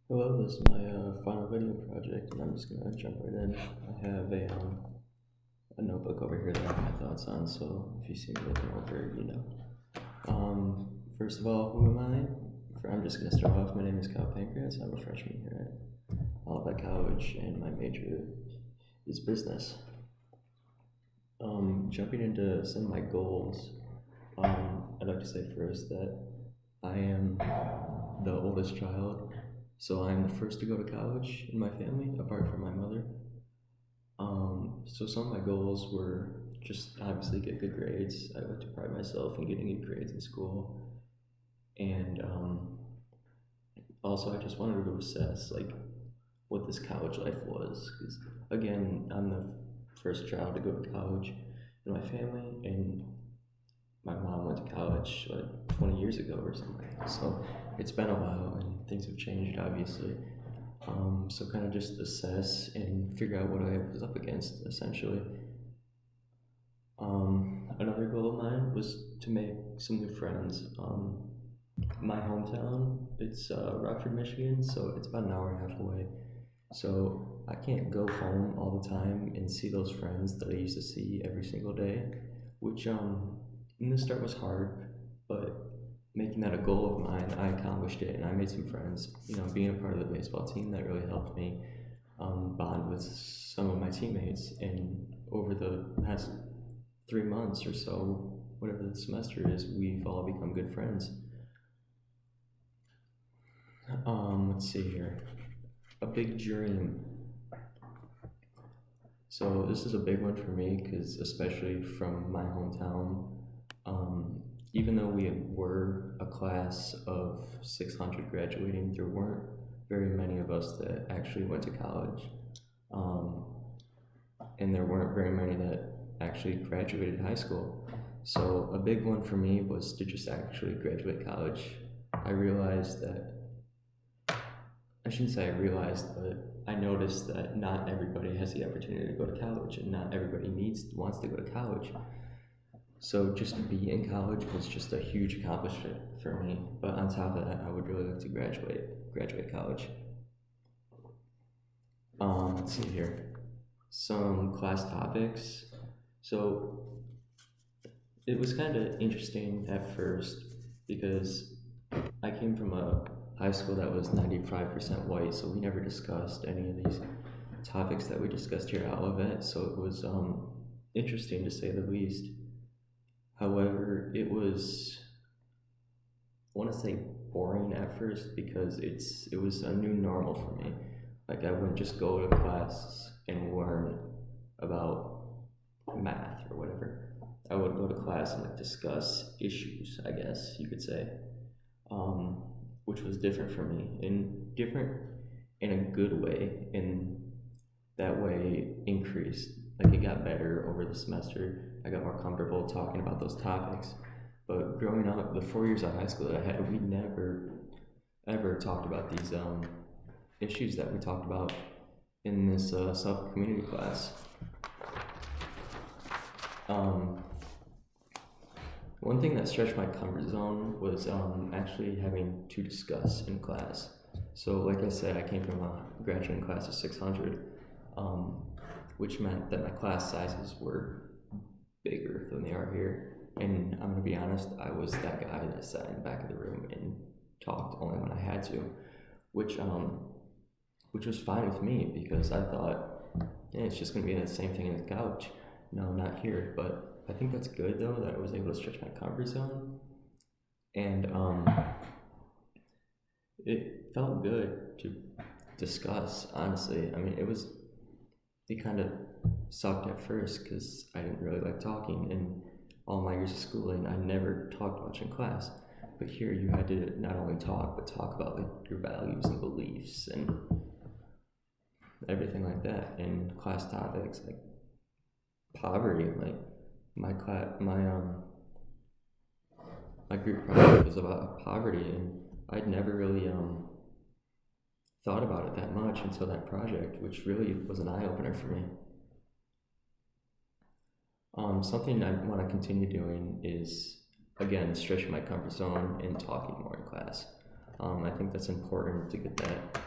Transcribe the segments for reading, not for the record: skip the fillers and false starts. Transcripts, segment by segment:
Hello, this is my final video project, and I'm just gonna jump right in. I have a notebook over here that I have my thoughts on, so if you see me looking over it, you know. First of all, who am I? I'm just gonna start off. My name is Pankratz. I'm a freshman here at Olivet College, and my major is business. Jumping into some of my goals, I'd like to say first that I am the oldest child, so I'm the first to go to college in my family, apart from my mother. So some of my goals were just obviously get good grades. I like to pride myself in getting good grades in school, and also I just wanted to assess like what this college life was, because again, I'm the first child to go to college in my family, and my mom went to college like 20 years ago or something. So it's been a while, and things have changed obviously. So kind of just assess and figure out what I was up against essentially. Another goal of mine was to make some new friends. My hometown, it's Rockford, Michigan, so it's about an hour and a half away. So I can't go home all the time and see those friends that I used to see every single day, which in the start was hard, but making that a goal of mine, I accomplished it, and I made some friends. You know, being a part of the baseball team, that really helped me bond with some of my teammates. And over the past 3 months or so, whatever the semester is, we've all become good friends. Let's see here. A big dream. So this is a big one for me because, especially from my hometown, um, even though we were a class of 600 graduating, there weren't very many of us that actually went to college, um, and there weren't very many that actually graduated high school. So a big one for me was to just actually graduate college. I realized that I shouldn't say I realized, but I noticed that not everybody has the opportunity to go to college, and not everybody wants to go to college. So just to be in college was just a huge accomplishment for me. But on top of that, I would really like to graduate college. Let's see here, some class topics. So it was kind of interesting at first because I came from a high school that was 95% white, so we never discussed any of these topics that we discussed here at Olivet. So it was interesting to say the least. However, it was, I want to say, boring at first because it was a new normal for me. Like I wouldn't just go to class and learn about math or whatever. I would go to class and like discuss issues, I guess you could say, um, which was different for me, and different in a good way. And that way increased. Like it got better over the semester. I got more comfortable talking about those topics. But growing up, the 4 years of high school that I had, we never ever talked about these issues that we talked about in this self community class. Um, One thing that stretched my comfort zone was actually having to discuss in class. So, like I said, I came from a graduating class of 600, um, which meant that my class sizes were bigger than they are here. And I'm gonna be honest, I was that guy that sat in the back of the room and talked only when I had to, which which was fine with me because I thought, yeah, it's just gonna be the same thing in the couch. No, not here. But I think that's good though that I was able to stretch my comfort zone, and it felt good to discuss. Honestly, I mean, it kind of sucked at first because I didn't really like talking, and all my years of schooling, I never talked much in class. But here, you had to not only talk, but talk about like your values and beliefs and everything like that, and class topics like poverty. Like my group project was about poverty, and I'd never really thought about it that much until that project, which really was an eye opener for me. Something I want to continue doing is, again, stretching my comfort zone and talking more in class. I think that's important to get that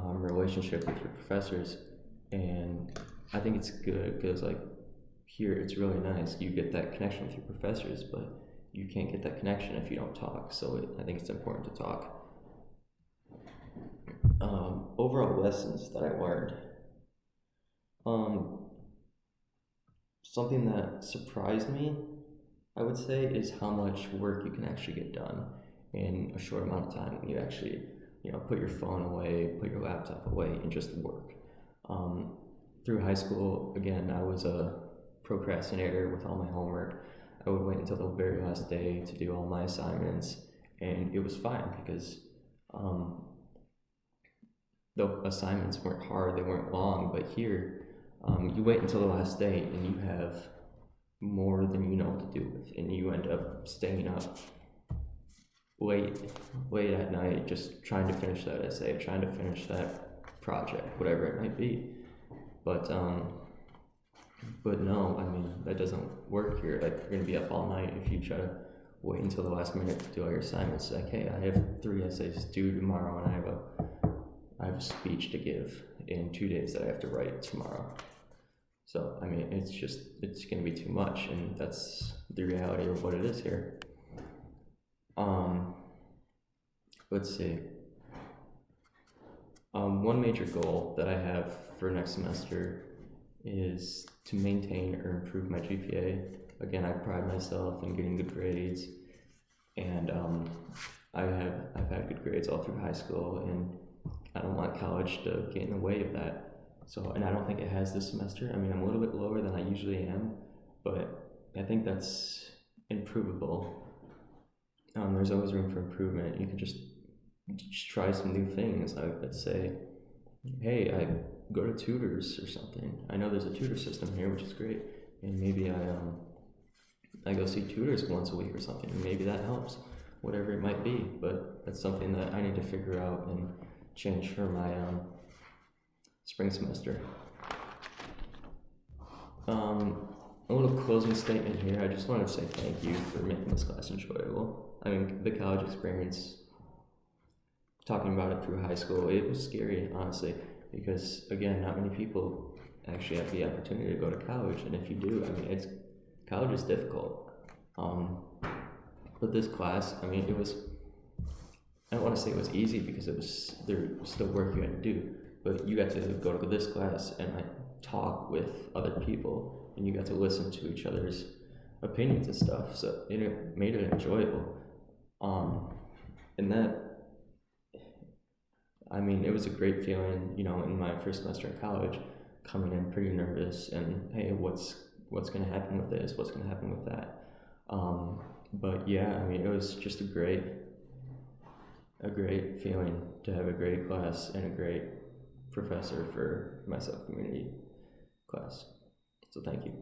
relationship with your professors, and I think it's good because like here it's really nice. You get that connection with your professors, but you can't get that connection if you don't talk. So I think it's important to talk. Overall lessons that I learned. Um, Something that surprised me, I would say, is how much work you can actually get done in a short amount of time when you actually, put your phone away, put your laptop away, and just work. Um, Through high school, again, I was a procrastinator with all my homework. I would wait until the very last day to do all my assignments, and it was fine because um, the assignments weren't hard, they weren't long, but here, you wait until the last day and you have more than you know what to do with, and you end up staying up late, late at night, just trying to finish that essay, trying to finish that project, whatever it might be. But no, I mean that doesn't work here. Like you're gonna be up all night if you try to wait until the last minute to do all your assignments. Like, hey, I have 3 essays due tomorrow, and I have a speech to give in 2 days that I have to write tomorrow. So, I mean, it's going to be too much, and that's the reality of what it is here. Let's see. One major goal that I have for next semester is to maintain or improve my GPA. Again, I pride myself in getting good grades, and I've had good grades all through high school, and I don't want college to get in the way of that. So, and I don't think it has this semester. I mean, I'm a little bit lower than I usually am, but I think that's improvable. There's always room for improvement. You can just try some new things. Let's say, hey, I go to tutors or something. I know there's a tutor system here, which is great, and maybe I go see tutors once a week or something, and maybe that helps, whatever it might be. But that's something that I need to figure out and change for my spring semester. A little closing statement here. I just wanted to say thank you for making this class enjoyable. I mean, the college experience, talking about it through high school, it was scary, honestly, because again, not many people actually have the opportunity to go to college, and if you do, I mean, college is difficult. But this class, I mean, I don't want to say it was easy because there was still work you had to do, but you got to go to this class and like talk with other people, and you got to listen to each other's opinions and stuff. So it made it enjoyable. And that, I mean, it was a great feeling, in my first semester in college, coming in pretty nervous and hey, what's going to happen with this? What's going to happen with that? But yeah, I mean, it was just a great feeling to have a great class and a great professor for my self-community class. So thank you.